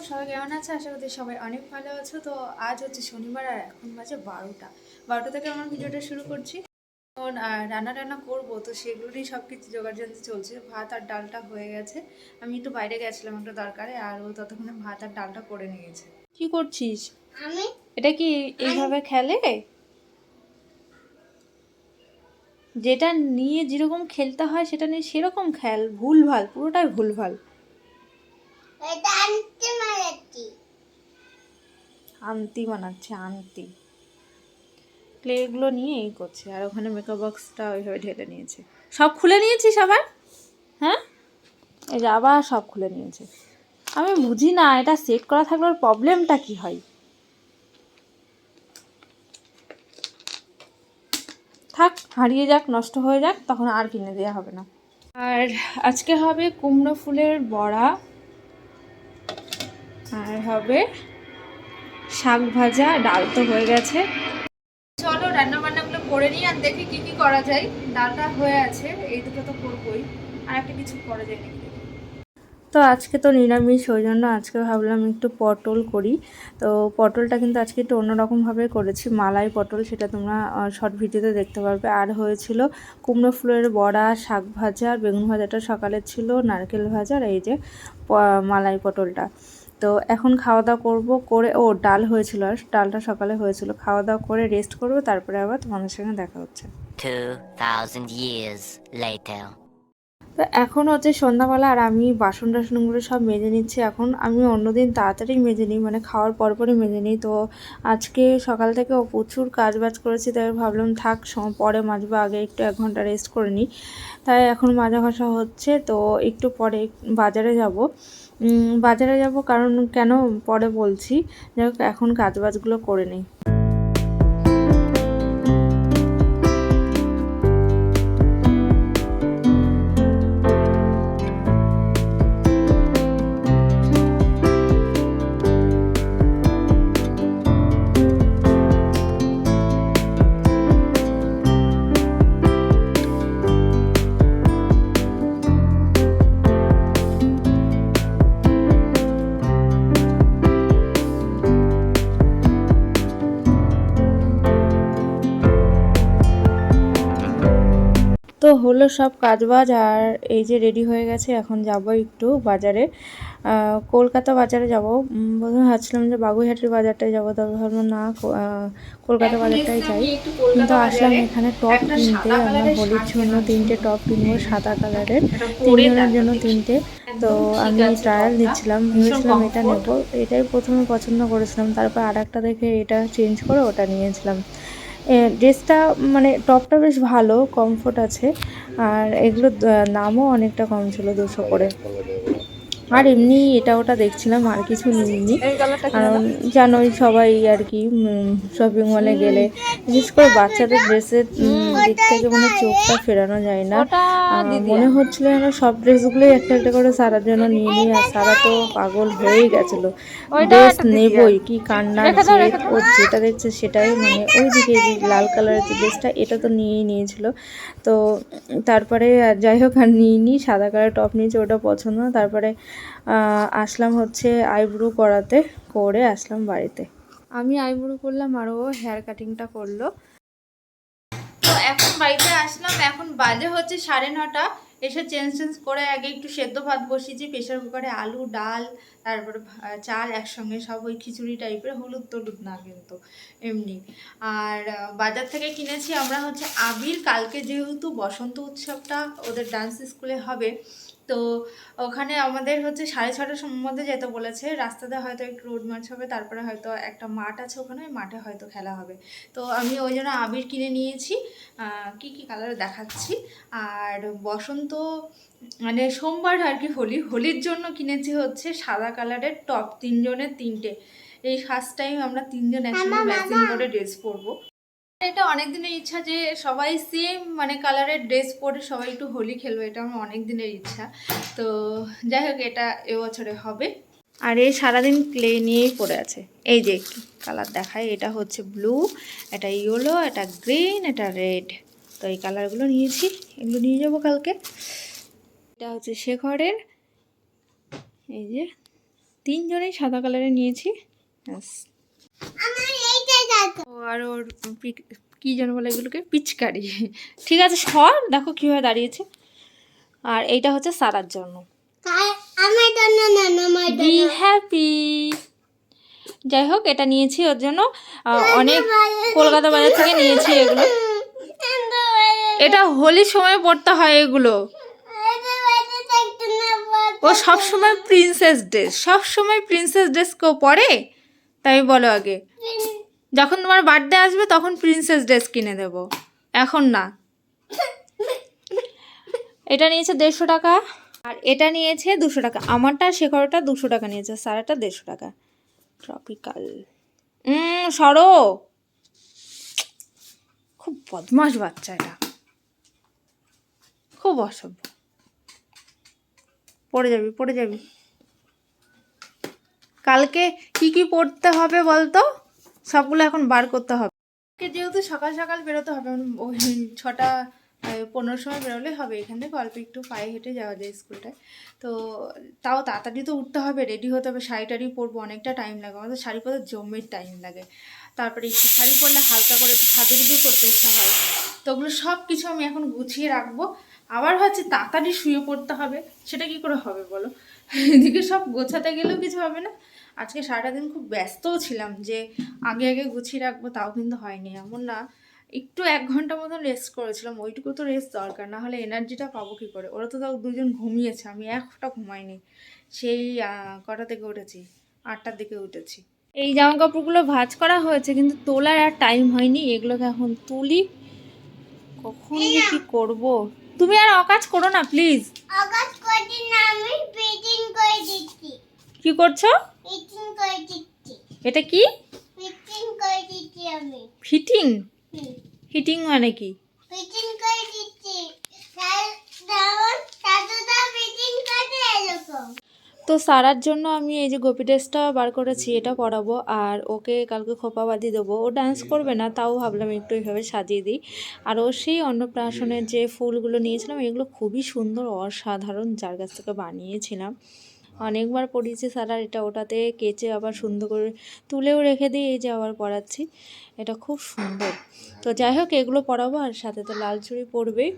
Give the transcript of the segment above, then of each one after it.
সবাই কেমন আছে? আশা করি সবাই অনেক ভালো আছো। তো আজ হচ্ছে শনিবার আর এখন বাজে 12টা থেকে আমার ভিডিওটা শুরু করছি। এখন রান্না টান্না করবো, তো সেগুলোরই সব কিছু জোগাড়যন্ত্র চলছে। ভাত আর ডালটা হয়ে গেছে। আমি একটু বাইরে গেছিলাম একটা দরকারে, আর ও ততক্ষণে ভাত আর ডালটা করে নিয়েছে। কি করছিস? আমি এটা কি এইভাবে খেলে? যেটা নিয়ে যেরকম খেলতে হয় সেটা নিয়ে সেরকম খেল, ভুলভাল, পুরোটাই ভুলভাল। এটা আনতে মারাচ্ছি। আন্তি বানাচ্ছে, আন্তি। ক্লেগুলো নিয়ে এই করছে, আর ওখানে মেকআপ বক্সটা ওইভাবে ঢেলে নিয়েছে। সব খুলে নিয়েছিস আবার? হ্যাঁ, এই যে আবার সব খুলে নিয়েছে। আমি বুঝি না এটা সেট করা থাকলে ওর প্রবলেমটা কি হয়। থাক, হারিয়ে যাক, নষ্ট হয়ে যাক, তখন আর কিনে দেওয়া হবে না। আর আজকে হবে কুমড়ো ফুলের বড়া, আর হবে শাক ভাজা, ডাল তো হয়ে গেছে। চলো রান্না বান্নাগুলো করে নিই আর দেখি কি কি করা যায়। ডালটা হয়ে আছে, এই দুটো তো করবোই, আর একটা কিছু করা যায় নাকি। তো আজকে তো নিরামিষ, ওই জন্য আজকে ভাবলাম একটু পটল করি। তো পটলটা কিন্তু আজকে একটু অন্যরকমভাবে করেছি, মালাই পটল, সেটা তোমরা শর্ট ভিডিওতে দেখতে পারবে। আর হয়েছিল কুমড়ো ফুলের বড়া, শাক ভাজা, আর বেগুন ভাজাটা সকালে ছিল, নারকেল ভাজা, আর এই যে মালাই পটলটা। তো এখন খাওয়া দাওয়া করবো, করে ডাল হয়েছিল, আর ডালটা সকালে হয়েছিল। খাওয়া দাওয়া করে রেস্ট করবো, তারপরে আবার তোমাদের সঙ্গে দেখা হচ্ছে। 2000 years later. তো এখন হচ্ছে সন্ধ্যাবেলা, আর আমি বাসন টাসনগুলো সব মেজে নিচ্ছি। এখন আমি অন্যদিন তাড়াতাড়ি মেজে নিই, মানে খাওয়ার পরপরই মেজে নিই। তো আজকে সকাল থেকে প্রচুর কাজ বাজ করেছি, তাই ভাবলাম থাক পরে মাজবো, আগে একটু 1 ঘন্টা রেস্ট করে নিই। তাই এখন মাজা ঘষা হচ্ছে। তো একটু পরে বাজারে যাব। বাজারে যাব কারণ কেন পরে বলছি, যাই হোক এখন কাজ বাজগুলো করে নিই। তো হলো সব কাজবাজ, আর এই যে রেডি হয়ে গেছে। এখন যাব একটু বাজারে, কলকাতা বাজারে যাব। প্রথমে ভাবছিলাম যে বাগুইহাটির বাজারটায় যাব, তবে ভাবলাম না, কলকাতা বাজারটাই যাই। কিন্তু আসলাম এখানে টপ কিনতে। আমরা হোলির জন্য 3টে টপ কিনবো, সাদা কালারের, 3জনের জন্য 3টে। তো আমি ট্রায়াল নিচ্ছিলাম, ভেবেছিলাম এটা নেব, এটাই প্রথমে পছন্দ করেছিলাম, তারপর আর একটা দেখে এটা চেঞ্জ করে ওটা নিয়েছিলাম। ড্রেসটা মানে টপটা বেশ ভালো, কমফোর্ট আছে, আর এগুলো দামও অনেকটা কম ছিল, 200 করে। আর এমনি এটা ওটা দেখছিলাম, আর কিছু নিইনি, কারণ জানোই সবাই আর কি শপিং মলে গেলে বিশেষ করে বাচ্চাদের ড্রেসের দিক থেকে মানে চোখটা ফেরানো যায় না। মনে হচ্ছিল যেন সব ড্রেসগুলোই একটা একটা করে সারার জন্য নিয়ে নিই, আর সারা তো পাগল হয়েই গেছিলো, ড্রেস নেবই, কি কান্নার জেদ, ও যেটা দেখছে সেটাই, মানে ওই দিকে লাল কালারের যে ড্রেসটা, এটা তো নিয়েই নিয়েছিল। তো তারপরে যাই হোক আর নিইনি, সাদা কালার টপ নিয়েছে, ওটা পছন্দ না। তারপরে আসলাম হচ্ছে আইব্রো করাতে, করে আসলাম বাড়িতে। আমি আইব্রো করলাম, আর ও হেয়ার কাটিংটা করলো। তো এখন বাড়িতে আসলাম, এখন বাজে হচ্ছে 9:30। এসে চেঞ্জ করে আগে একটু সেদ্ধ ভাত বসিয়েছি প্রেশার কুকারে, আলু ডাল তারপরে চাল একসঙ্গে, সব ওই খিচুড়ি টাইপের, হলুদ টলুদ না কিন্তু এমনি। আর বাজার থেকে কিনেছি আমরা হচ্ছে আবির, কালকে যেহেতু বসন্ত উৎসবটা ওদের ডান্স স্কুলে হবে, তো ওখানে আমাদের হচ্ছে 6:30টার মধ্যে যেতে বলেছে। রাস্তাতে হয়তো একটু রোড মার্চ হবে, তারপরে হয়তো একটা মাঠ আছে ওখানে, ওই মাঠে হয়তো খেলা হবে। তো আমি ওই জন্য আবির কিনে নিয়েছি, কি কি কালার দেখাচ্ছি। আর বসন্ত মানে সোমবার আর কি হোলির জন্য কিনেছি হচ্ছে সাদা কালারের টপ, 3জনের 3টে। এই ফার্স্ট টাইম আমরা 3জন একসঙ্গে ম্যাচিং করে ড্রেস পরবো। এটা অনেক দিনের ইচ্ছা যে সবাই সেম মানে কালারের ড্রেস পরে সবাই একটু হোলি খেলবে, এটা আমার অনেক দিনের ইচ্ছা। তো যাই হোক এটা এবছরে হবে। আর এই সারাদিন ক্লে নিয়েই পড়ে আছে। এই যে কালার দেখায়, এটা হচ্ছে ব্লু, এটা ইয়েলো, এটা গ্রিন, এটা রেড। তো এই কালারগুলো নিয়েছি, এগুলো নিয়ে যাবো কালকে। এটা হচ্ছে শেখরের, এই যে তিনজনেই সাদা কালারের নিয়েছি। ব্যাস। আমার এইটা দাও। ও আর ওর কি যেন বলে এগুলোকে, পিচকারি। ঠিক আছে সর, দেখো কীভাবে দাঁড়িয়েছে। আর এইটা হচ্ছে সারার জন্য। আমার জন্য না, আমার বি হ্যাপি। যাই হোক, এটা নিয়েছি ওর জন্য। অনেক কলকাতা বাজার থেকে নিয়েছি এগুলো। এটা হোলির সময় পড়তে হয় এগুলো। ও সব সময় প্রিন্সেস ড্রেস, সব সময় প্রিন্সেস ড্রেস কেউ পরে, তাই বলো আগে। যখন তোমার বার্থডে আসবে তখন প্রিন্সেস ড্রেস কিনে দেব, এখন না। এটা নিয়েছে 150 টাকা, আর এটা নিয়েছে 200 টাকা। আমারটা শেখরটা 200 টাকা নিয়েছে, সারাটা 150 টাকা। ট্রপিক্যাল। সরো, খুব বদমাস বাচ্চা এটা, খুব অসভ্য। পড়ে যাবি, পড়ে যাবি। কালকে কি কি পড়তে হবে বলতো, সবগুলো এখন বার করতে হবে। যেহেতু সকাল সকাল বেরোতে হবে, 6:15 সময় বেরোলেই হবে। এখান থেকে অল্প একটু পায়ে হেঁটে যাওয়া যায় স্কুলটায়। তো তাও তাড়াতাড়ি তো উঠতে হবে, রেডি হতে হবে, শাড়ি টাড়ি পরবো, অনেকটা টাইম লাগে। আমাদের শাড়ি পরতে জমের টাইম লাগে। তারপরে একটু শাড়ি পরলে হালকা করে একটু সাজুগুজু করতে ইচ্ছা হয়। তো ওগুলো সব কিছু আমি এখন গুছিয়ে রাখবো। আবার হচ্ছে তাড়াতাড়ি শুয়ে পড়তে হবে, সেটা কি করে হবে বলো? এদিকে সব গোছাতে গেলেও কিছু হবে না। আজকে সারাটা দিন খুব ব্যস্তও ছিলাম যে আগে আগে গুছিয়ে রাখবো, তাও কিন্তু হয়নি। এমন না, একটু 1 ঘন্টা মতন রেস্ট করেছিলাম, ওইটুকু তো রেস্ট দরকার, না হলে এনার্জিটা পাবো কী করে? ওরা তো তাও 2জন ঘুমিয়েছে, আমি একটা ঘুমাইনি। সেই কটা থেকে উঠেছি, 8টার দিকে উঠেছি। এই জামা কাপড়গুলো ভাঁজ করা হয়েছে, কিন্তু তোলার আর টাইম হয়নি। এগুলোকে এখন তুলি, কখন যে কি করবো। তুমি আর অকাজ করো না প্লিজ। অগাস্ট করছি না, আমি ফিটিং করে দিচ্ছি। কি করছো? ফিটিং করে দিচ্ছি। এটা কি ফিটিং করে দিচ্ছি আমি। ফিটিং? ফিটিং মানে কি? ফিটিং করে দিচ্ছি। যেমন দাদুদা ফিটিং করে এরকম। তো সারার জন্য আমি এই যে গোপী ড্রেসটা বার করেছি, এটা পরাবো। আর ওকে কালকে খোপা বাঁধি দেবো। ও ডান্স করবে না, তাও ভাবলাম একটু এইভাবে সাজিয়ে দিই। আর ও সেই অন্নপ্রাশনের যে ফুলগুলো নিয়েছিলাম, এগুলো খুবই সুন্দর, অসাধারণ, যার কাছ থেকে বানিয়েছিলাম। অনেকবার পরিয়েছি সারার, এটা ওটাতে কেচে আবার সুন্দর করে তুলেও রেখে দিই। এই যে আবার পরাচ্ছি, এটা খুব সুন্দর। তো যাই হোক, এগুলো পরাবো। আর সাথে তো লাল চুড়ি পরবেই।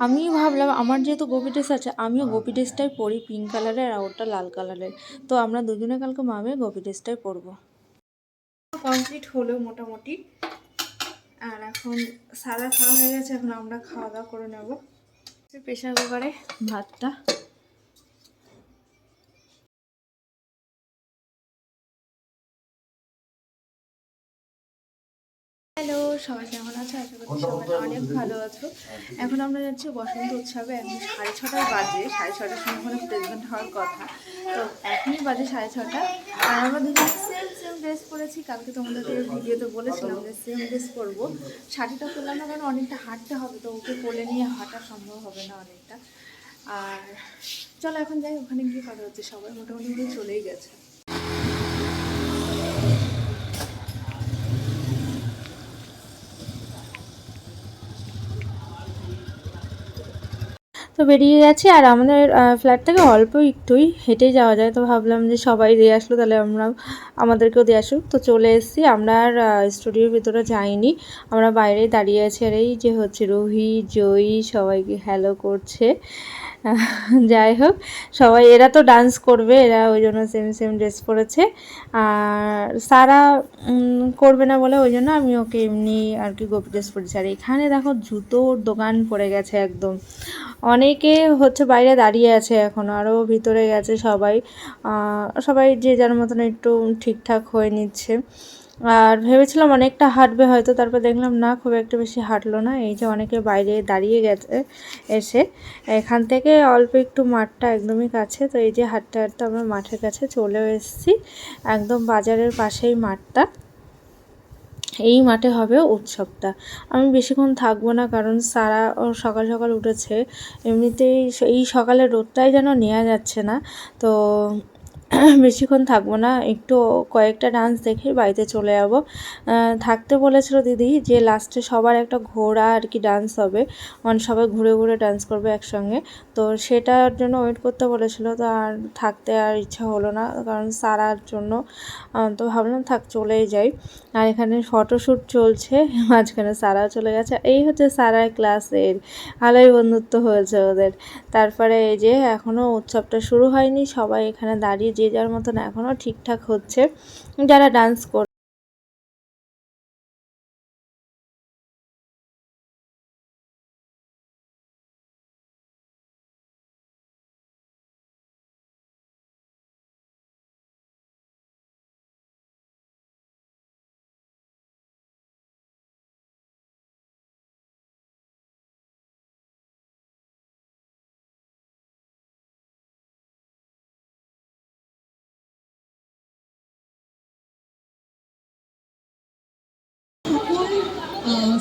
আমি ভাবলাম আমার যেহেতু গোপী ড্রেস আছে, আমিও গোপী ড্রেসটাই পরি, পিঙ্ক কালারের, আর ওটা লাল কালারের। তো আমরা দুজনে কালকে মামে গোপী ড্রেসটাই পরবো। কমপ্লিট হলো মোটামুটি। আর এখন সারা খাওয়া হয়ে গেছে, এখন আমরা খাওয়া দাওয়া করে নেব। প্রেশার কুকারে ভাতটা। হ্যালো, সবাই কেমন আছো? আশা করি সবাই অনেক ভালো আছো। এখন আমরা যাচ্ছি বসন্ত উৎসবে। এখন 6:30 বাজে, 6:30টার সময় ওখানে প্রেজেন্ট হওয়ার কথা। তো এখনই বাজে 6:30। আর আমরা দুজন সেম সেম ড্রেস পরেছি। কালকে তোমাদেরকে ভিডিওতে বলেছিলাম যে সেম ড্রেস পরবো। শাড়িটা পরলাম না, কারণ অনেকটা হাঁটতে হবে, তো ওকে কোলে নিয়ে হাঁটা সম্ভব হবে না অনেকটা। আর চলো এখন যাই, ওখানে গিয়ে কথা হচ্ছে। সবাই মোটামুটি চলেই গেছে। তো বেরিয়ে গেছি। আর আমাদের ফ্ল্যাট থেকে অল্প একটুই হেঁটেই যাওয়া যায়। তো ভাবলাম যে সবাই দিয়ে আসলো, তাহলে আমাদেরকেও দিয়ে আসুক। তো চলে এসেছি। আমরা আর স্টুডিওর ভিতরে যাইনি, আমরা বাইরেই দাঁড়িয়ে আছি। আর এই যে হচ্ছে রুহি, জয়ী, সবাইকে হ্যালো করছে। যাই হোক, সবাই এরা তো ডান্স করবে, এরা ওই জন্য সেম সেম ড্রেস পরেছে। আর সারা করবে না বলে ওই জন্য আমি ওকে এমনি আর কি গোপী ড্রেস পরেছি। আর এখানে দেখো জুতোর দোকান পড়ে গেছে একদম। অনেকে হচ্ছে বাইরে দাঁড়িয়ে আছে, এখন আরও ভিতরে গেছে সবাই। সবাই যে যার মতন একটু ঠিকঠাক হয়ে নিচ্ছে। আর ভেবেছিলাম অনেকটা হাঁটবে হয়তো, তারপর দেখলাম না, খুব একটা বেশি হাঁটলো না। এই যে অনেকে বাইরে দাঁড়িয়ে গেছে এসে। এখান থেকে অল্প একটু মাঠটা একদমই কাছে। তো এই যে হাঁটতে হাঁটতে আমরা মাঠের কাছে চলে এসেছি, একদম বাজারের পাশেই মাঠটা। এই মাঠে হবে উৎসবটা। আমি বেশিক্ষণ থাকবো না, কারণ সারা সকাল সকাল উঠেছে। এমনিতেই এই সকালের রোদটাই যেন নেওয়া যাচ্ছে না। তো বেশিক্ষণ থাকবো না, একটু কয়েকটা ডান্স দেখে বাড়িতে চলে যাব। থাকতে বলেছিল দিদি যে লাস্টে সবার একটা ঘোড়া আর কি ডান্স হবে, মানে সবাই ঘুরে ঘুরে ডান্স করবে একসঙ্গে। তো সেটার জন্য ওয়েট করতে বলেছিল, তো আর থাকতে আর ইচ্ছা হলো না কারণ সারার জন্য। তো ভাবলাম থাক চলেই যাই। আর এখানে ফটোশ্যুট চলছে, মাঝখানে সারা চলে গেছে। এই হচ্ছে সারার ক্লাসের, ভালোই বন্ধুত্ব হয়েছে ওদের। তারপরে এই যে এখনও উৎসবটা শুরু হয়নি, সবাই এখানে দাঁড়িয়ে যে যার মতন এখনও ঠিকঠাক হচ্ছে যারা ডান্স করে।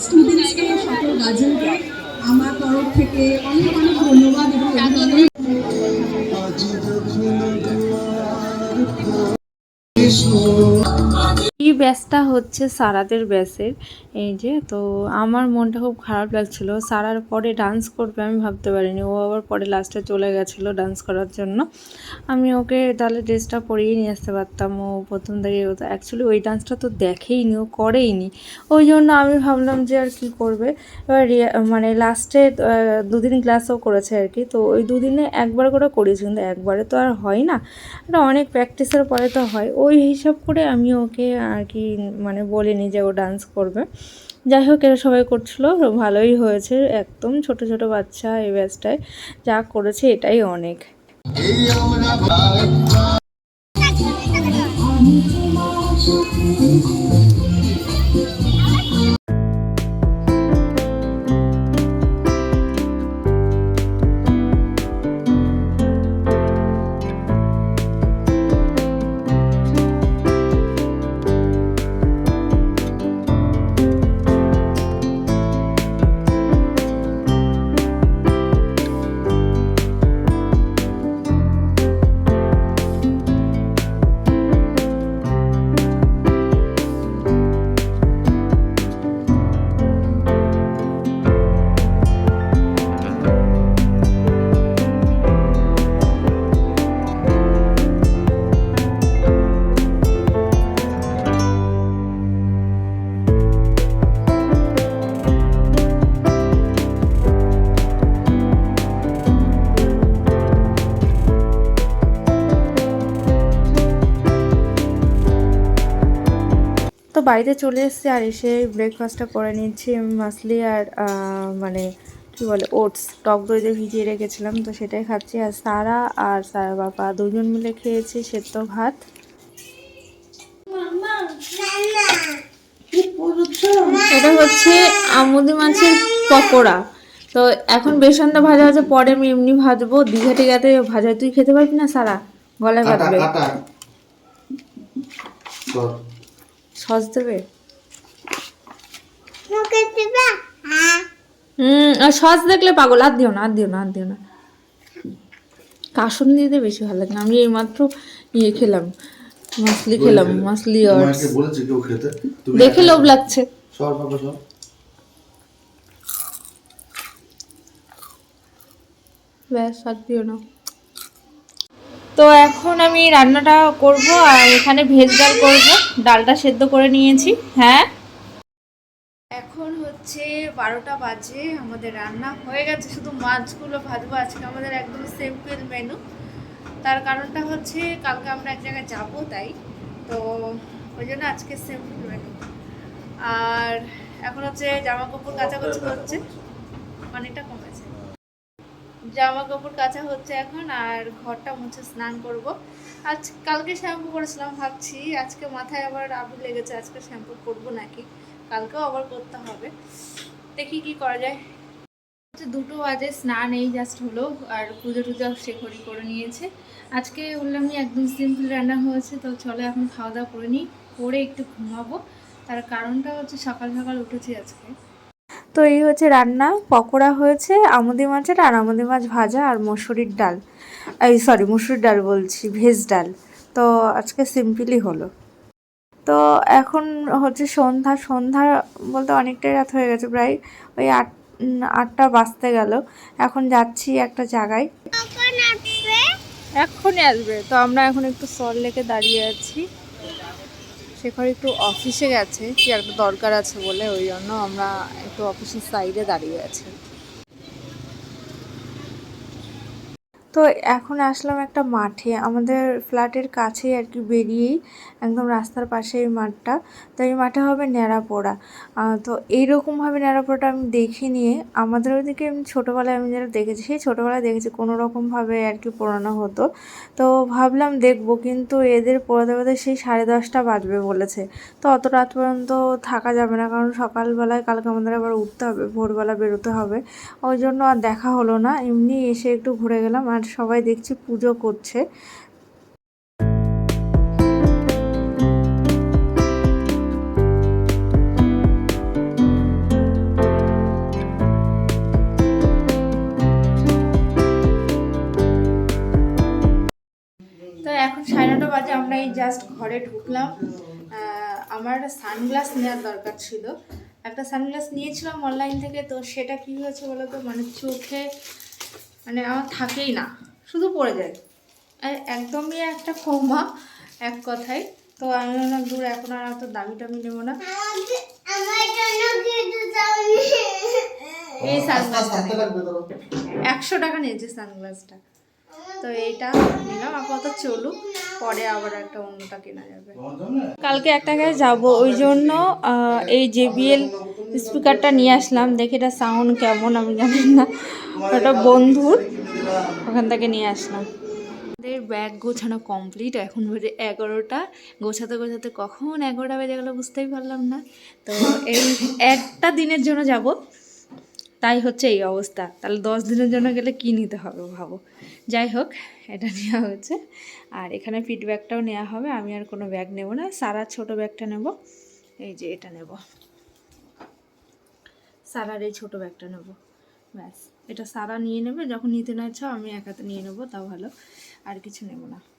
স্টুডেন্টসকে সকল গার্জেনকে আমার তরফ থেকে অনেক অনেক ধন্যবাদ এবং অভিনন্দন। এই ব্যাচটা হচ্ছে সারাদের ব্যাচের। এই যে, তো আমার মনটা খুব খারাপ লাগছিল, সারার পরে ডান্স করবে আমি ভাবতে পারিনি, ও আবার পরে লাস্টে চলে গেছিলো ডান্স করার জন্য। আমি ওকে তাহলে ড্রেসটা পরিয়ে নিয়ে আসতে পারতাম, ও প্রথম থেকে ও তো অ্যাকচুয়ালি ওই ডান্সটা তো দেখেইনি, ও করেইনি। ওই জন্য আমি ভাবলাম যে আর কি করবে। এবার মানে লাস্টে 2 দিন ক্লাসও করেছে আর কি, তো ওই 2 দিনে একবার করে করিয়েছি, কিন্তু একবারে তো আর হয় না, এটা অনেক প্র্যাকটিসের পরে তো হয়। ওই হিসাব করে আমি ওকে আর কি মানে বলিনি যে ও ডান্স করবে। যাই হোক, এরা সবাই করছিলো, ভালোই হয়েছে। একদম ছোট ছোট বাচ্চা এই ব্যাচটায় যা করেছে এটাই অনেক। তো বাড়িতে চলে এসেছি, আর এসে ব্রেকফাস্টটা করে নিচ্ছি। মাসলি আর মানে কী বলে ওটস টক দই দিয়ে ভিজিয়ে রেখেছিলাম, তো সেটাই খাচ্ছি। আর সারা আর সারা বাবা দুজন মিলে খেয়েছি সেদ্ধ ভাত। এটা হচ্ছে আমুদি মাছের পকোড়া। তো এখন বেসনটা ভাজা আছে, পরে আমি এমনি ভাজবো, দীঘা টিঘাতে ভাজা। তুই খেতে পারবি না সারা, গলায় বাঁধবে। সস দেবে? আর সস দেখলে পাগল। আর দিও না, আর দিও না, আর দিও না। কাসুন দিতে বেশি ভালো লাগে না। আমি এই মাত্র ইয়ে খেলাম, মাছলি খেলাম, মাছলি দেখে লোভ লাগছে। ব্যাস, আর দিও না। তো এখন আমি রান্নাটা করব, আর এখানে ভেজ ডাল করব। ডালটা সেদ্ধ করে নিয়েছি। হ্যাঁ, এখন হচ্ছে 12টা বাজে, আমাদের রান্না হয়ে গেছে, শুধু মাছগুলো ভাজবো। আজকে আমাদের একদম সিম্পল মেনু। তার কারণটা হচ্ছে কালকে আমরা এক জায়গায় যাবো, তাই তো ওই জন্য আজকে সিম্পল মেনু। আর এখন হচ্ছে জামা কাপড় কাচাকুচি হচ্ছে, পানিটা কমেছে, জামা কাপড় কাচা হচ্ছে এখন, আর ঘরটা মুছে স্নান করব। আজ কালকে শ্যাম্পু করেছিলাম, ভাবছি আজকে মাথায় আবার আবির লেগেছে, আজকে শ্যাম্পু করবো নাকি, কালকেও আবার করতে হবে, দেখি কি করা যায়। 2টো বাজে, স্নান এই জাস্ট হলো, আর পুজো টুজো সে করে নিয়েছে। আজকে বললাম একদম সিম্পল রান্না হয়েছে, তো চলো এখন খাওয়া দাওয়া করে নিই, করে একটু ঘুমাবো। তার কারণটা হচ্ছে সকাল সকাল উঠেছি আজকে। তো এই হচ্ছে রান্না, পকোড়া হয়েছে আমুদি মাছের, আর আমুদি মাছ ভাজা, আর মসুরির ডাল, এই সরি মুসুরির ডাল বলছি, ভেজ ডাল। তো আজকে সিম্পলই হলো। তো এখন হচ্ছে সন্ধ্যা বলতে অনেকটাই রাত হয়ে গেছে, প্রায় ওই 8টা বাজতে গেল। এখন যাচ্ছি একটা জায়গায়, কখন আসবে? এক্ষুনি আসবে। তো আমরা এখন একটু সল্ট লেকে দাঁড়িয়ে আছি, শেখর একটু অফিসে গেছে, কি একটা দরকার আছে বলে, ওই জন্য আমরা একটু অফিসের সাইডে দাঁড়িয়ে আছি। তো এখন আসলাম একটা মাঠে, আমাদের ফ্ল্যাটের কাছেই আর কি, বেরিয়েই একদম রাস্তার পাশে এই মাঠটা। তো এই মাঠে হবে ন্যাড়াপোড়া। তো এইরকমভাবে ন্যাড়াপোড়াটা আমি দেখিনি, আমাদের ওইদিকে এমনি ছোটোবেলায় আমি যেটা দেখেছি, সেই ছোটোবেলায় দেখেছি কোনো রকমভাবে আর কি পোড়ানো হতো। তো ভাবলাম দেখবো, কিন্তু এদের পোড়াতে পোড়াতে সেই 10:30টা বাজবে বলেছে। তো অত রাত পর্যন্ত থাকা যাবে না, কারণ সকালবেলায় কালকে আমাদের আবার উঠতে হবে, ভোরবেলা বেরোতে হবে। ওই জন্য আর দেখা হলো না, এমনি এসে একটু ঘুরে গেলাম। আর সবাই দেখছি পুজো করছে। তো এখন 9:30 বাজে, আমরা এই জাস্ট ঘরে ঢুকলাম। আমার একটা সানগ্লাস নেওয়ার দরকার ছিল, একটা সানগ্লাস নিয়েছিলাম অনলাইন থেকে। তো সেটা কী হয়েছে বলো তো, মানে চোখে মানে আমার থাকেই না, শুধু পড়ে যায়, আর একদমই একটা কমা এক কথায়। তো আমি ভাবলাম দূর, এখন আর অত দামি টামি নেবো না। আমার জন্য কিছু চাই। এই সানগ্লাসটা 100 টাকা নিয়েছে সানগ্লাসটা। তো এইটা নিলাম, আপাতত চলুক, পরে আবার একটা অন্যটা কেনা যাবে। কালকে একটা জায়গায় যাবো, ওই জন্য এই JBL স্পিকারটা নিয়ে আসলাম। দেখি এটা সাউন্ড কেমন, আমি জানি না, ওটা বন্ধুর, ওখান থেকে নিয়ে আসলাম। আমাদের ব্যাগ গোছানো কমপ্লিট, এখন বাজে 11টা। গোছাতে গোছাতে কখন 11টা বেজে গেলো বুঝতেই পারলাম না। তো এই একটা দিনের জন্য যাব, তাই হচ্ছে এই অবস্থা। তাহলে 10 দিনের জন্য গেলে কি নিতে হবে ভাবো। যাই হোক, এটা নেওয়া হয়েছে। আর এখানে পিট ব্যাগটাও নেওয়া হবে, আমি আর কোনো ব্যাগ নেব না, সারার ছোট ব্যাগটা নেব। এই যে এটা নেব, সারার এই ছোট ব্যাগটা নেব, ব্যাস। এটা সারা নিয়ে নেবে, যখন নিতে না ইচ্ছা আমি একাতে নিয়ে নেবো, তাও ভালো, আর কিছু নেব না।